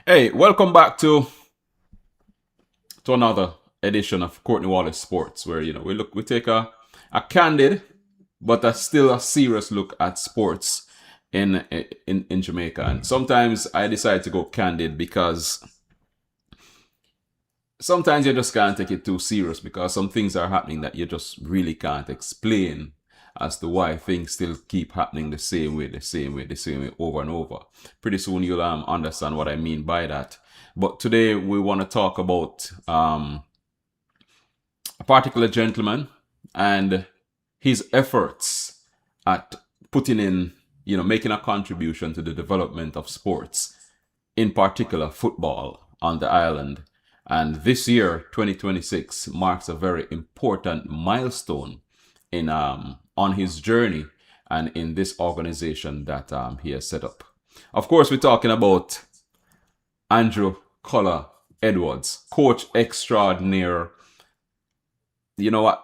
Hey, welcome back to another edition of Courtney Wallace Sports, where we take a candid but still a serious look at sports in Jamaica. And sometimes I decide to go candid because sometimes you just can't take it too serious because some things are happening that you just really can't explain as to why things still keep happening the same way over and over. Pretty soon you'll understand what I mean by that. But today we want to talk about a particular gentleman and his efforts at putting in, making a contribution to the development of sports, in particular football on the island. And this year, 2026, marks a very important milestone in on his journey and in this organization that he has set up. Of course, we're talking about Andrew Collar Edwards, coach extraordinaire. You know what?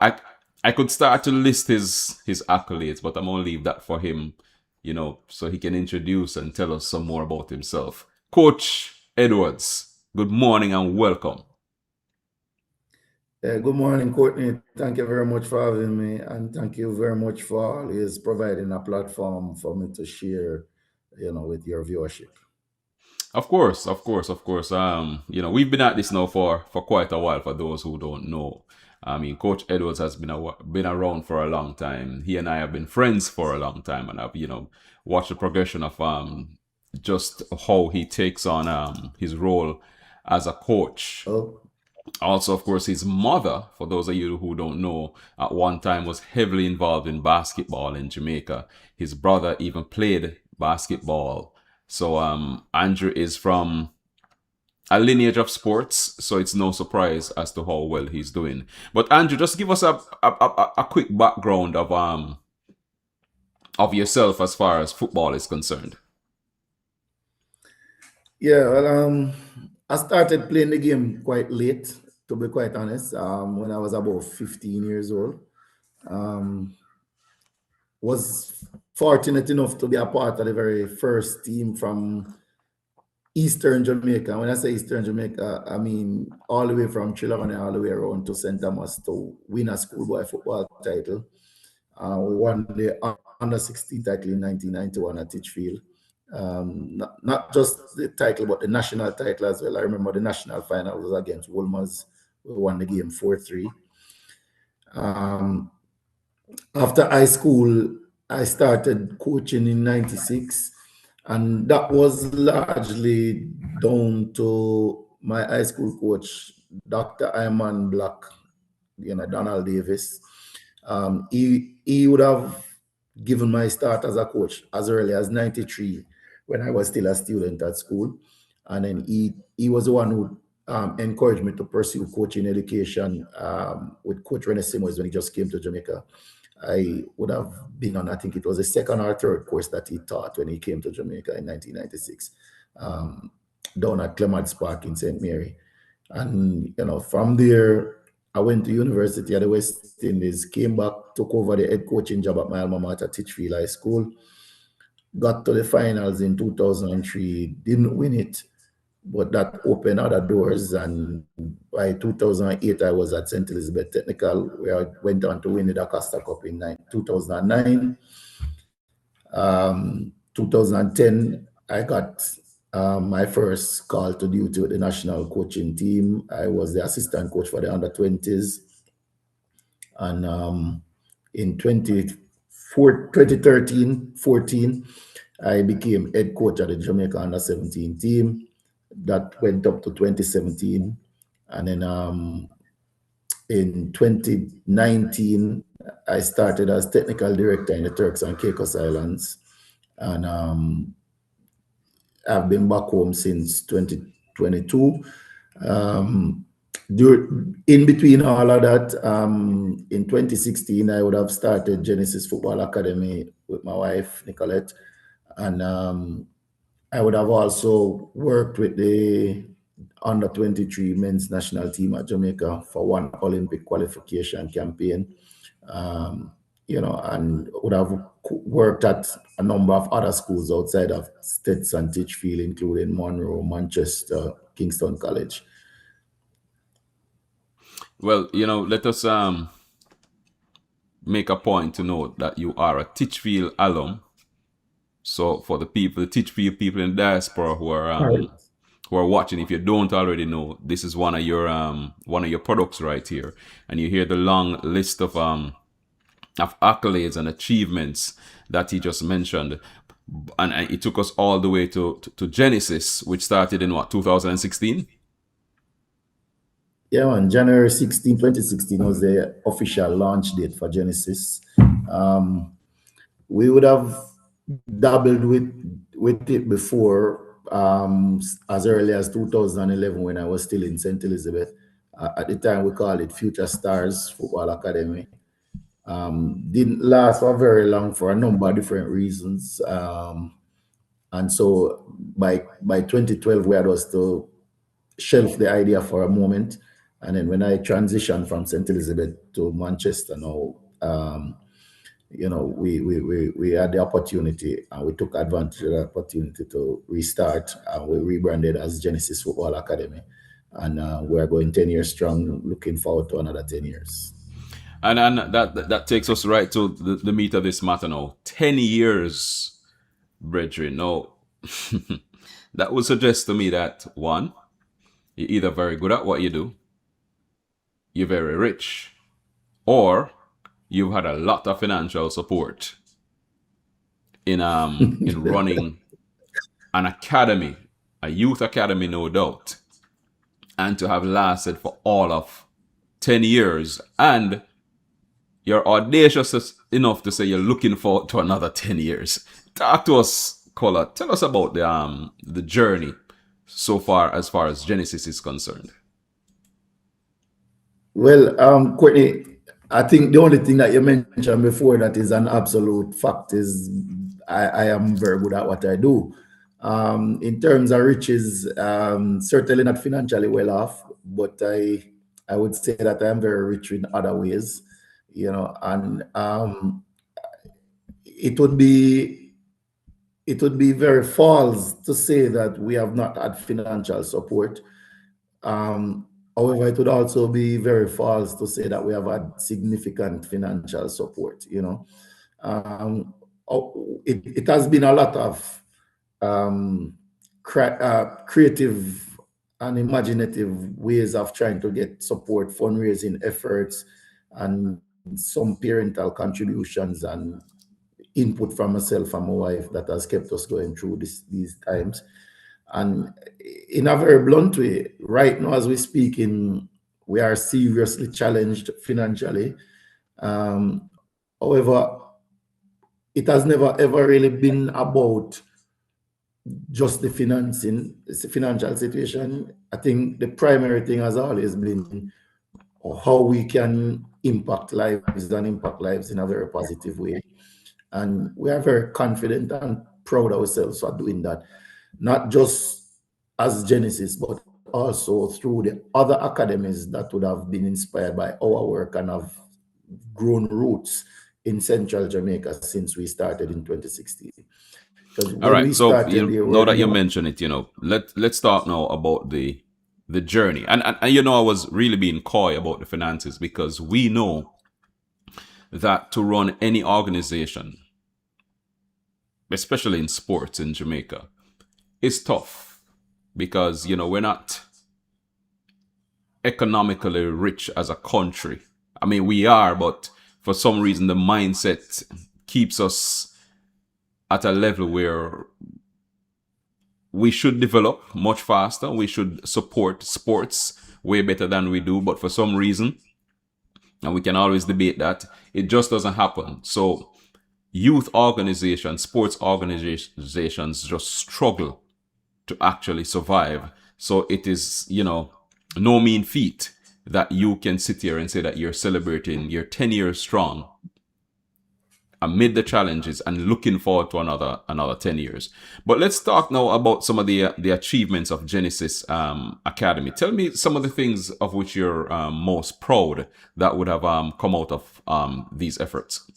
I could start to list his accolades, but I'm gonna leave that for him, so he can introduce and tell us some more about himself. Coach Edwards, good morning and welcome. Good morning, Courtney. Thank you very much for having me, and thank you very much for always providing a platform for me to share, with your viewership. Of course, of course, of course. We've been at this now for quite a while. For those who don't know, I mean, Coach Edwards has been around for a long time. He and I have been friends for a long time, and I've watched the progression of just how he takes on his role as a coach. Oh, Also, of course, his mother, for those of you who don't know, at one time was heavily involved in basketball in Jamaica. His brother even played basketball. So Andrew is from a lineage of sports, so it's no surprise as to how well he's doing. But Andrew, just give us a quick background of yourself as far as football is concerned. yeah. Well, I started playing the game quite late, to be quite honest. When I was about 15 years old, um, was fortunate enough to be a part of the very first team from Eastern Jamaica. When I say Eastern Jamaica, I mean all the way from Trelawny all the way around to St. Thomas to win a schoolboy football title. We won the under 16 title in 1991 at Titchfield. Not just the title, but the national title as well. I remember the national final was against Wolmer's. We won the game 4-3. After high school, I started coaching in 96, and that was largely down to my high school coach, Dr. Iman Black, Donald Davis. He would have given my start as a coach as early as 93 when I was still a student at school. And then he was the one who encouraged me to pursue coaching education with Coach Rene Simmons when he just came to Jamaica. I would have been on, I think it was the second or third course that he taught when he came to Jamaica in 1996, down at Clements Park in St. Mary. And, from there, I went to University of the West Indies, came back, took over the head coaching job at my alma mater, Titchfield High School, got to the finals in 2003, didn't win it, but that opened other doors. And by 2008, I was at St. Elizabeth Technical, where I went on to win the Acosta Cup in 2009. 2010, I got my first call to duty with the national coaching team. I was the assistant coach for the under 20s. And in 2013, 14, I became head coach of the Jamaica under 17 team. That went up to 2017. And then in 2019, I started as technical director in the Turks and Caicos Islands. And I've been back home since 2022. In between all of that, in 2016, I would have started Genesis Football Academy with my wife, Nicolette. And I would have also worked with the under 23 men's national team at Jamaica for one Olympic qualification campaign and would have worked at a number of other schools outside of Stetson Titchfield, including Monroe, Manchester, Kingston College. Well, let us make a point to note that you are a Titchfield alum. So for the Titchfield people in diaspora who are watching, if you don't already know, this is one of your products right here, and you hear the long list of accolades and achievements that he just mentioned, and it took us all the way to Genesis, which started in what, 2016. Yeah, man, January 16, 2016 was the official launch date for Genesis. We would have dabbled with it before, as early as 2011 when I was still in St. Elizabeth. At the time, we called it Future Stars Football Academy. Didn't last for very long for a number of different reasons. And so by 2012, we had us to shelf the idea for a moment. And then when I transitioned from St. Elizabeth to Manchester now, we had the opportunity, and we took advantage of the opportunity to restart. We rebranded as Genesis Football Academy, and we're going 10 years strong. Looking forward to another 10 years. And that takes us right to the meat of this matter now. 10 years, brethren. Now, that would suggest to me that, one, you're either very good at what you do, you're very rich, or you've had a lot of financial support in running an academy, a youth academy, no doubt, and to have lasted for all of 10 years. And you're audacious enough to say you're looking forward to another 10 years. Talk to us, Kola. Tell us about the journey so far as Genesis is concerned. Well, Courtney, I think the only thing that you mentioned before that is an absolute fact is I am very good at what I do. In terms of riches, certainly not financially well off, but I would say that I am very rich in other ways, and it would be very false to say that we have not had financial support. However, it would also be very false to say that we have had significant financial support. It has been a lot of creative and imaginative ways of trying to get support, fundraising efforts, and some parental contributions and input from myself and my wife that has kept us going through these times. And in a very blunt way, right now as we speak, we are seriously challenged financially. However, it has never ever really been about just the financial situation. I think the primary thing has always been how we can impact lives in a very positive way. And we are very confident and proud ourselves for doing that, not just as Genesis, but also through the other academies that would have been inspired by our work and have grown roots in Central Jamaica since we started in 2016. All right, so now that you mention it, let's talk now about the journey. And I was really being coy about the finances because we know that to run any organization, especially in sports in Jamaica, is tough because, we're not economically rich as a country. I mean, we are, but for some reason, the mindset keeps us at a level where we should develop much faster. We should support sports way better than we do. But for some reason, and we can always debate that, it just doesn't happen. So youth organizations, sports organizations just struggle to actually survive. So it is, no mean feat that you can sit here and say that you're celebrating your 10 years strong amid the challenges and looking forward to another 10 years. But let's talk now about some of the achievements of Genesis Academy. Tell me some of the things of which you're most proud that would have come out of these efforts.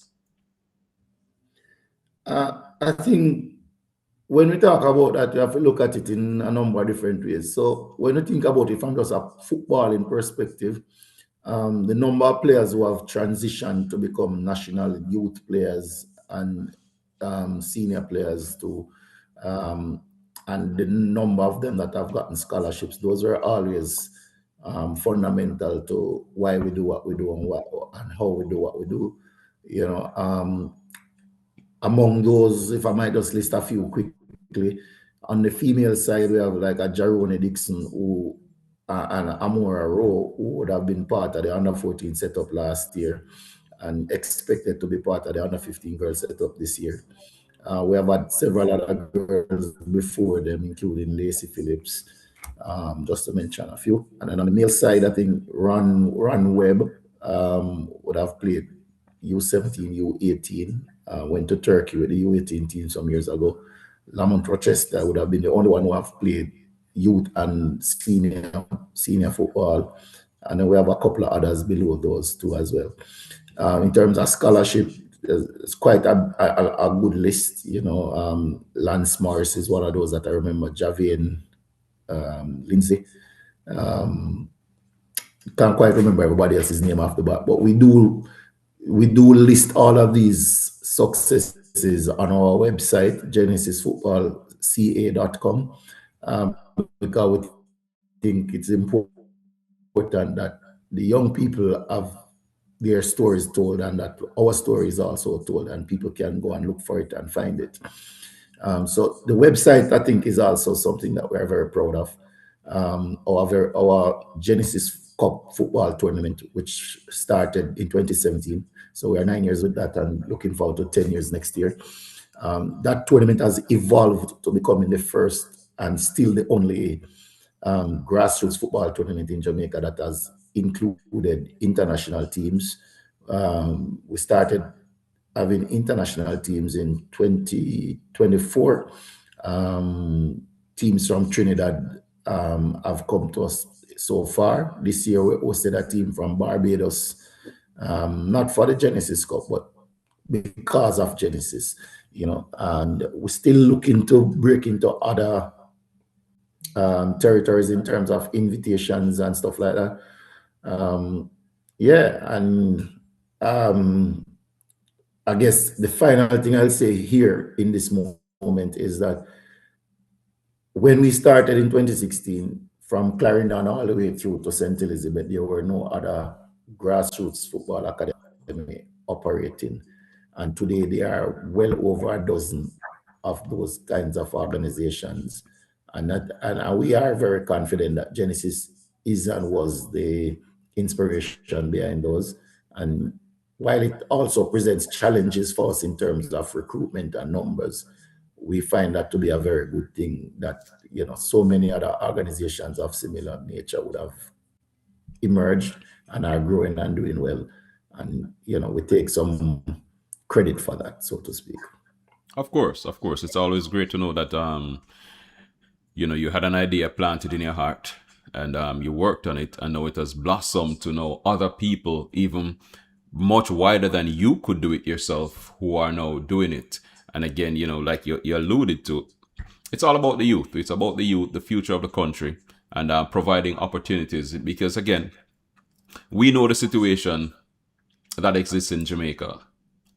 I think when we talk about that, we have to look at it in a number of different ways. So when you think about it from just a footballing perspective, the number of players who have transitioned to become national youth players and senior players to, um, and the number of them that have gotten scholarships, those were always fundamental to why we do what we do and how we do what we do. You know, among those, if I might just list a few quickly, on the female side, we have like a Jarone Dixon who and Amora Rowe, who would have been part of the under 14 setup last year and expected to be part of the under 15 girls setup this year. We have had several other girls before them, including Lacey Phillips, just to mention a few. And then on the male side, I think Ron Webb would have played U17, U18, went to Turkey with the U18 team some years ago. Lamont Rochester would have been the only one who have played youth and senior football. And then we have a couple of others below those two as well. In terms of scholarship, it's quite a good list. You know, Lance Morris is one of those that I remember. Javian Lindsay. Can't quite remember everybody else's name off the bat, but we do list all of these successes on our website, genesisfootballca.com, because we think it's important that the young people have their stories told and that our story is also told and people can go and look for it and find it. So the website, I think, is also something that we're very proud of. Our Genesis Cup football tournament, which started in 2017. So we are 9 years with that and looking forward to 10 years next year. That tournament has evolved to becoming the first and still the only grassroots football tournament in Jamaica that has included international teams. We started having international teams in 2024. Teams from Trinidad have come to us so far. This year we hosted a team from Barbados, not for the Genesis Cup, but because of Genesis, you know, and we're still looking to break into other territories in terms of invitations and stuff like that. Yeah, and I guess the final thing I'll say here in this moment is that when we started in 2016, from Clarendon all the way through to St. Elizabeth, there were no other grassroots football academy operating. And today there are well over a dozen of those kinds of organizations. And we are very confident that Genesis is and was the inspiration behind those. And while it also presents challenges for us in terms of recruitment and numbers, we find that to be a very good thing that, you know, so many other organizations of similar nature would have emerged and are growing and doing well. And, you know, we take some credit for that, so to speak. Of course, of course. It's always great to know that you know, you had an idea planted in your heart and you worked on it, and now it has blossomed to know other people even much wider than you could do it yourself who are now doing it. And again, you know, like you alluded to, it's all about the youth. It's about the youth, the future of the country, and providing opportunities. Because again, we know the situation that exists in Jamaica.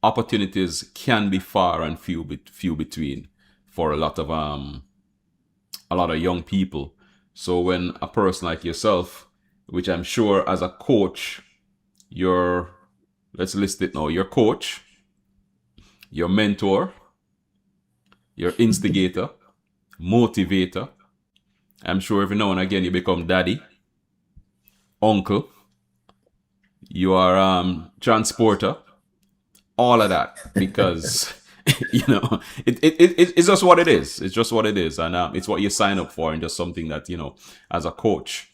Opportunities can be far and few between for a lot of young people. So when a person like yourself, which I'm sure as a coach, let's list it now, your coach, your mentor, your instigator, motivator. I'm sure every now and again you become daddy, uncle, you are transporter, all of that, because you know it's just what it is. It's just what it is, and it's what you sign up for, and just something that, you know, as a coach,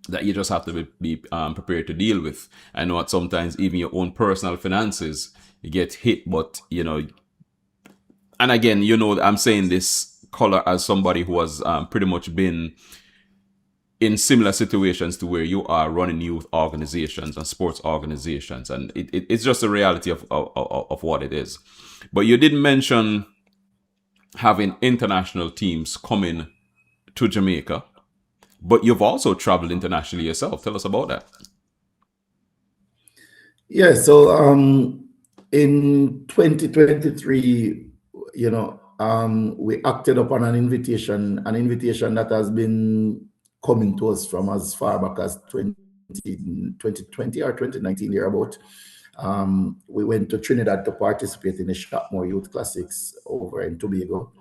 that you just have to be prepared to deal with. I know that sometimes even your own personal finances get hit, but you know, and again, you know, I'm saying this color as somebody who has pretty much been in similar situations to where you are running youth organizations and sports organizations, and it's just a reality of what it is. But you did mention having international teams coming to Jamaica, but you've also traveled internationally yourself. Tell us about that. Yeah, so in 2023, we acted upon an invitation that has been coming to us from as far back as 2020 or 2019 thereabout. We went to Trinidad to participate in the Shopmore Youth Classics over in Tobago.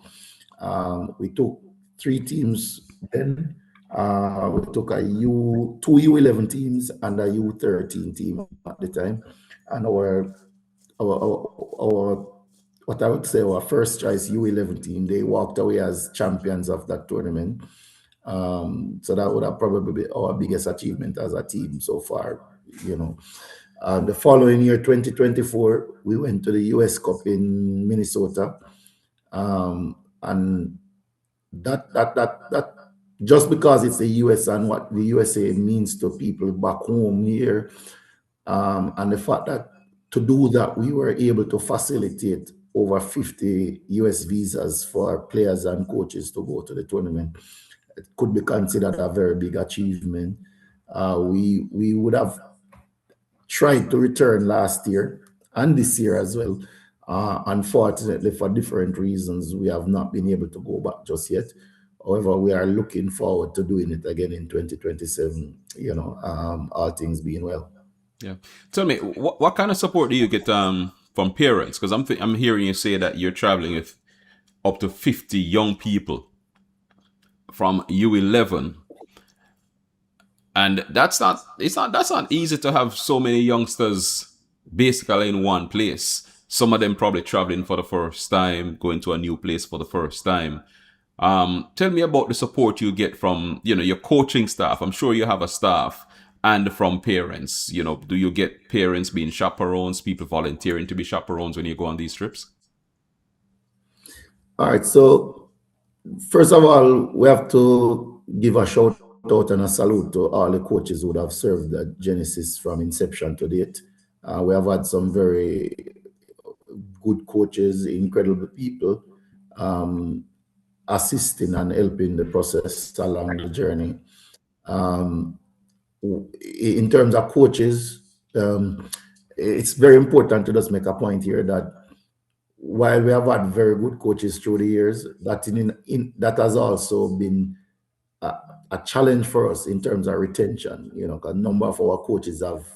We took 3 teams then. We took two U11 teams and a U13 team at the time, and our what I would say our first choice U11 team, they walked away as champions of that tournament. So that would have probably been our biggest achievement as a team so far. The following year, 2024, we went to the US Cup in Minnesota, and that just because it's the US and what the USA means to people back home here, and the fact that to do that we were able to facilitate over 50 US visas for players and coaches to go to the tournament, it could be considered a very big achievement. We would have tried to return last year and this year as well. Unfortunately, for different reasons, we have not been able to go back just yet. However, we are looking forward to doing it again in 2027, all things being well. Yeah. Tell me, what kind of support do you get from parents? Because I'm hearing you say that you're traveling with up to 50 young people from U11. And that's not easy to have so many youngsters basically in one place. Some of them probably traveling for the first time, going to a new place for the first time. Tell me about the support you get from, your coaching staff. I'm sure you have a staff, and from parents. Do you get parents being chaperones, people volunteering to be chaperones when you go on these trips? All right. So first of all, we have to give a shout out and a salute to all the coaches who would have served at Genesis from inception to date. We have had some very good coaches, incredible people, assisting and helping the process along the journey. In terms of coaches, it's very important to just make a point here that while we have had very good coaches through the years, that has also been a challenge for us in terms of retention. Because a number of our coaches have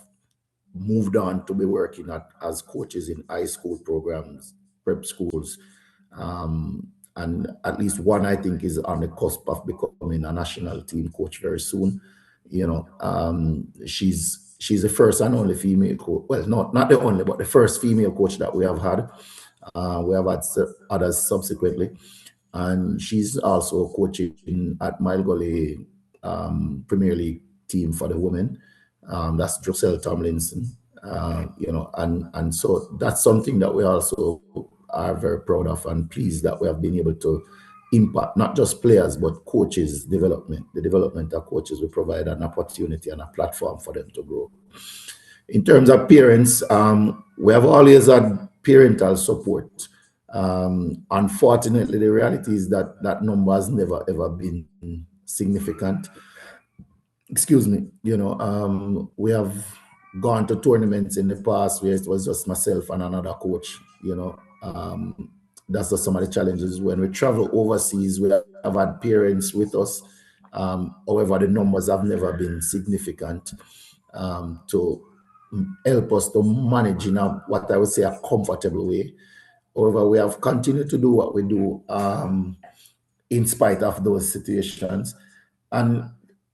moved on to be working as coaches in high school programs, prep schools, and at least one, I think, is on the cusp of becoming a national team coach very soon. She's the first and only female coach. Well, not the only, but the first female coach that we have had. We have had others subsequently, and she's also coaching at Mile Gully Premier League team for the women. That's Joselle Tomlinson. And so that's something that we also are very proud of and pleased that we have been able to impact not just players but coaches' development. The development of coaches, we provide an opportunity and a platform for them to grow. In terms of parents, we have always had parental support. Unfortunately, the reality is that number has never ever been significant. Excuse me. We have gone to tournaments in the past where it was just myself and another coach. That's just some of the challenges. When we travel overseas, we have had parents with us. However, the numbers have never been significant to help us to manage in what I would say a comfortable way. However, we have continued to do what we do in spite of those situations. And,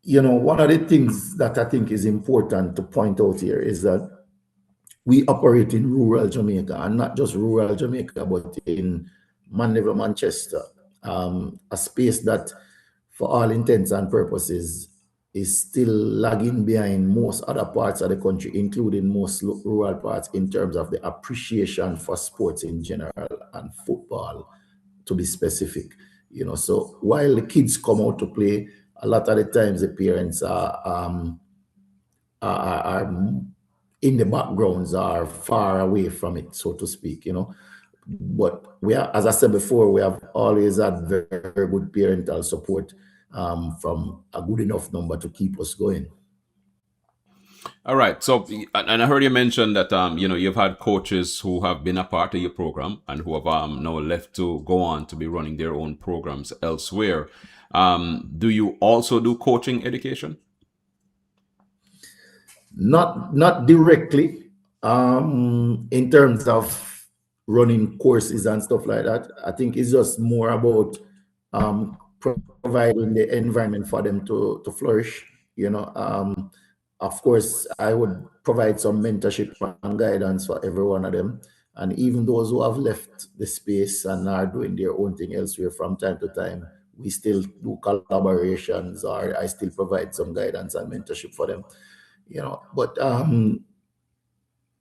one of the things that I think is important to point out here is that we operate in rural Jamaica, and not just rural Jamaica, but in Mandeville, Manchester, a space that, for all intents and purposes, is still lagging behind most other parts of the country, including most rural parts, in terms of the appreciation for sports in general and football, to be specific. So while the kids come out to play, a lot of the times the parents are in the backgrounds, are far away from it, so to speak, But we are, as I said before, we have always had very good parental support from a good enough number to keep us going. All right. So, and I heard you mention that you've had coaches who have been a part of your program and who have now left to go on to be running their own programs elsewhere. Do you also do coaching education? Not directly, in terms of running courses and stuff like that. I think it's just more about providing the environment for them to flourish. Of course, I would provide some mentorship and guidance for every one of them. And even those who have left the space and are doing their own thing elsewhere, from time to time, we still do collaborations, or I still provide some guidance and mentorship for them. But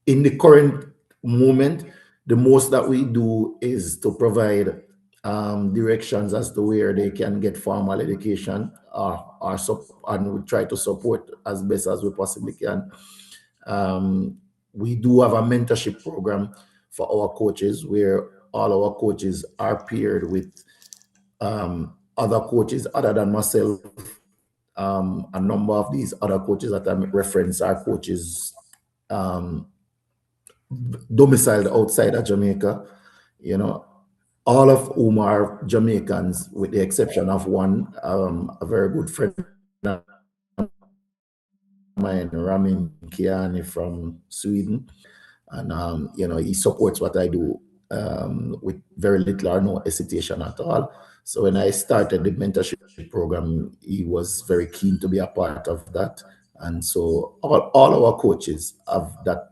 in the current moment, the most that we do is to provide directions as to where they can get formal education, and we try to support as best as we possibly can. We do have a mentorship program for our coaches, where all our coaches are paired with other coaches other than myself. A number of these other coaches that I reference are coaches domiciled outside of Jamaica, all of whom are Jamaicans, with the exception of one, a very good friend of mine, Ramin Kiani from Sweden. And, he supports what I do with very little or no hesitation at all. So when I started the mentorship program, he was very keen to be a part of that. And so all our coaches have that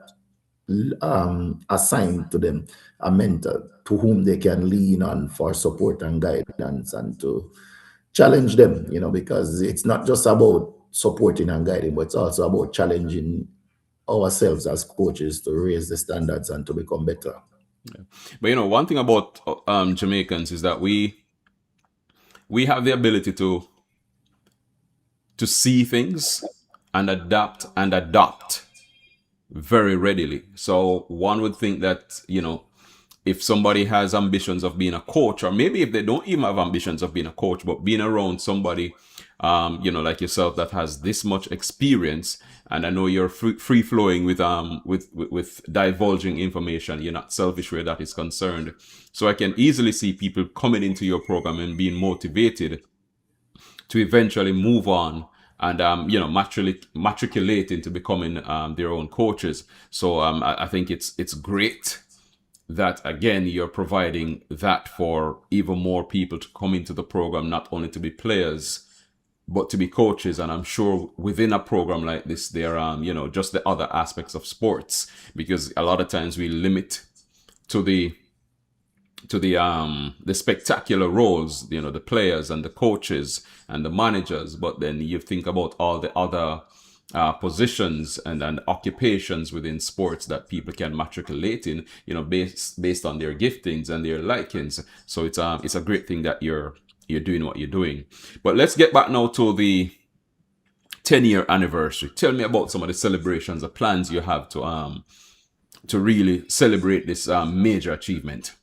assigned to them, a mentor to whom they can lean on for support and guidance, and to challenge them, because it's not just about supporting and guiding, but it's also about challenging ourselves as coaches to raise the standards and to become better. Yeah. But one thing about Jamaicans is that we have the ability to see things and adapt and adopt very readily. So one would think that, if somebody has ambitions of being a coach, or maybe if they don't even have ambitions of being a coach, but being around somebody, like yourself, that has this much experience, and I know you're free flowing with divulging information. You're not selfish where that is concerned. So I can easily see people coming into your program and being motivated to eventually move on and matriculate into becoming their own coaches. So I think it's great that, again, you're providing that for even more people to come into the program, not only to be players, but to be coaches. And I'm sure within a program like this, there are, just the other aspects of sports, because a lot of times we limit to the spectacular roles, the players and the coaches and the managers. But then you think about all the other positions and occupations within sports that people can matriculate in, based on their giftings and their likings. So it's a great thing that you're doing what you're doing. But let's get back now to the 10-year anniversary. Tell me about some of the celebrations, the plans you have to really celebrate this major achievement.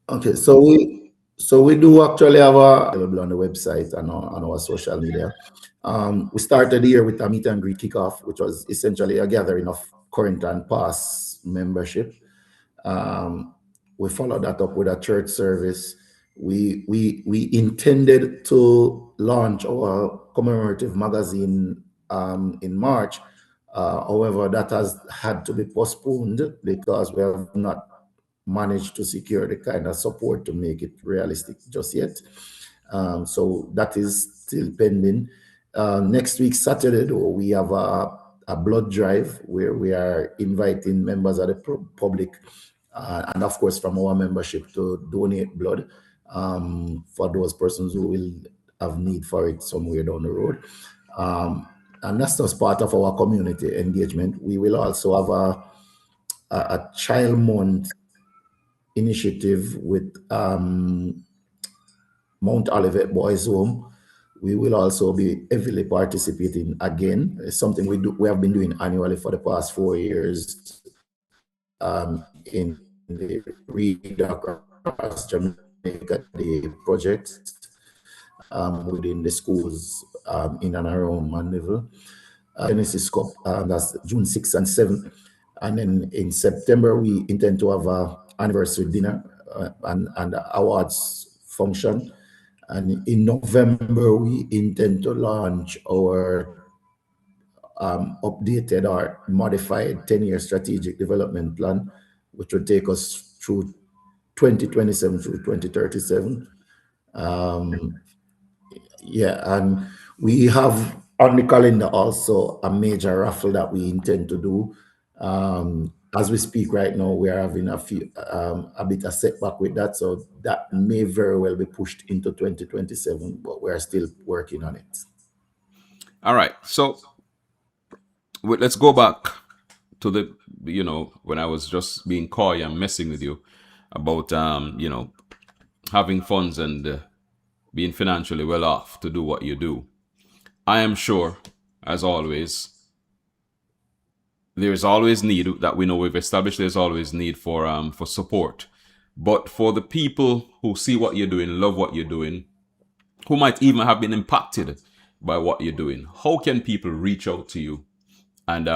Okay, so we do actually have available on the website and on our social media. We started the year with a meet and greet kickoff, which was essentially a gathering of current and past membership. We followed that up with a church service. We intended to launch our commemorative magazine in March. However, that has had to be postponed because we have not managed to secure the kind of support to make it realistic just yet. So that is still pending. Next week, Saturday, though, we have a blood drive where we are inviting members of the public, and of course from our membership, to donate blood for those persons who will have need for it somewhere down the road. and that's just part of our community engagement. We will also have a child month initiative with Mount Olivet Boys Home. We will also be heavily participating again. It's something we have been doing annually for the past 4 years in the Read Across Jamaica Day project within the schools in and around Mandeville. Genesis Cup, that's June 6th and 7th. And then in September, we intend to have an anniversary dinner and awards function. And in November, we intend to launch our updated or modified 10-year strategic development plan, which will take us through 2027 through 2037. Yeah, and we have on the calendar also a major raffle that we intend to do. As we speak right now, we are having a bit of setback with that, so that may very well be pushed into 2027, but we are still working on it. All right. So let's go back to the, when I was just being coy and messing with you about, having funds and being financially well off to do what you do. I am sure, as always, there's always need that we know we've established. There's always need for support, but for the people who see what you're doing, love what you're doing, who might even have been impacted by what you're doing, how can people reach out to you and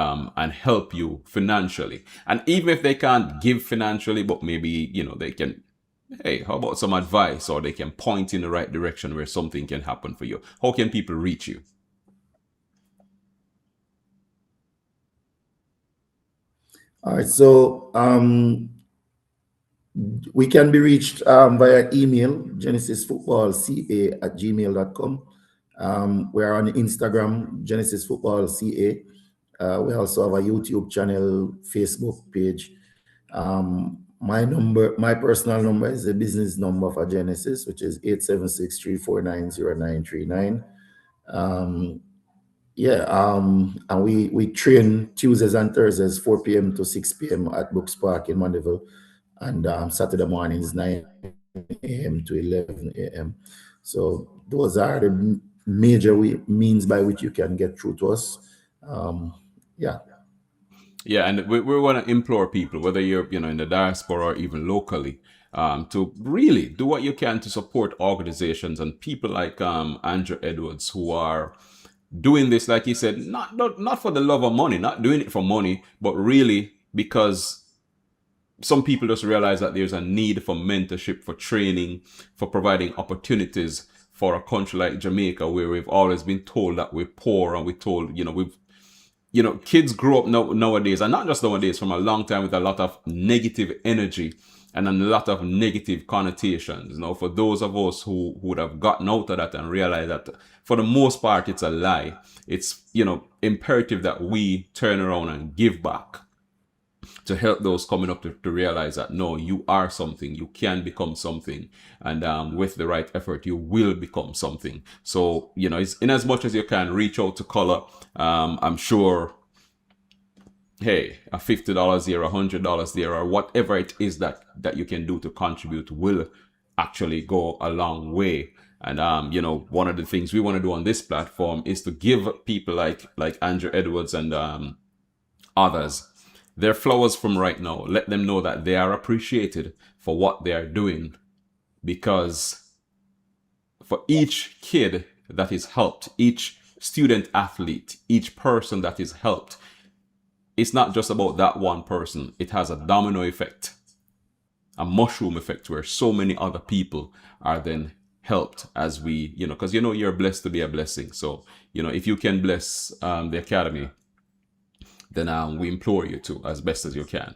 help you financially? And even if they can't give financially, but maybe they can, hey, how about some advice, or they can point in the right direction where something can happen for you. How can people reach you? All right, so we can be reached via email, genesisfootballca@gmail.com. We're on Instagram, genesisfootballca. We also have a YouTube channel, Facebook page. My personal number is the business number for Genesis, which is 876-349-0939. And we train Tuesdays and Thursdays, 4 p.m. to 6 p.m. at Brooks Park in Mandeville, and Saturday mornings, 9 a.m. to 11 a.m. So those are the major means by which you can get through to us. Yeah, and we want to implore people, whether you're in the diaspora or even locally, to really do what you can to support organizations and people like Andrew Edwards, who are doing this, like he said, not for the love of money, not doing it for money, but really because some people just realize that there's a need for mentorship, for training, for providing opportunities for a country like Jamaica, where we've always been told that we're poor, and we're told, kids grow up nowadays, and not just nowadays, from a long time, with a lot of negative energy and a lot of negative connotations. For those of us who would have gotten out of that and realized that for the most part it's a lie, it's imperative that we turn around and give back to help those coming up to realize that no, you are something, you can become something, and with the right effort you will become something. So it's, in as much as you can, reach out to Color. I'm sure, hey, a $50 here, $100 there, or whatever it is that you can do to contribute will actually go a long way. And one of the things we want to do on this platform is to give people like Andrew Edwards and others their flowers from right now. Let them know that they are appreciated for what they are doing, because for each kid that is helped, each student athlete, each person that is helped, it's not just about that one person. It has a domino effect, a mushroom effect, where so many other people are then helped as we, because you're blessed to be a blessing. So if you can bless the academy, then we implore you to, as best as you can.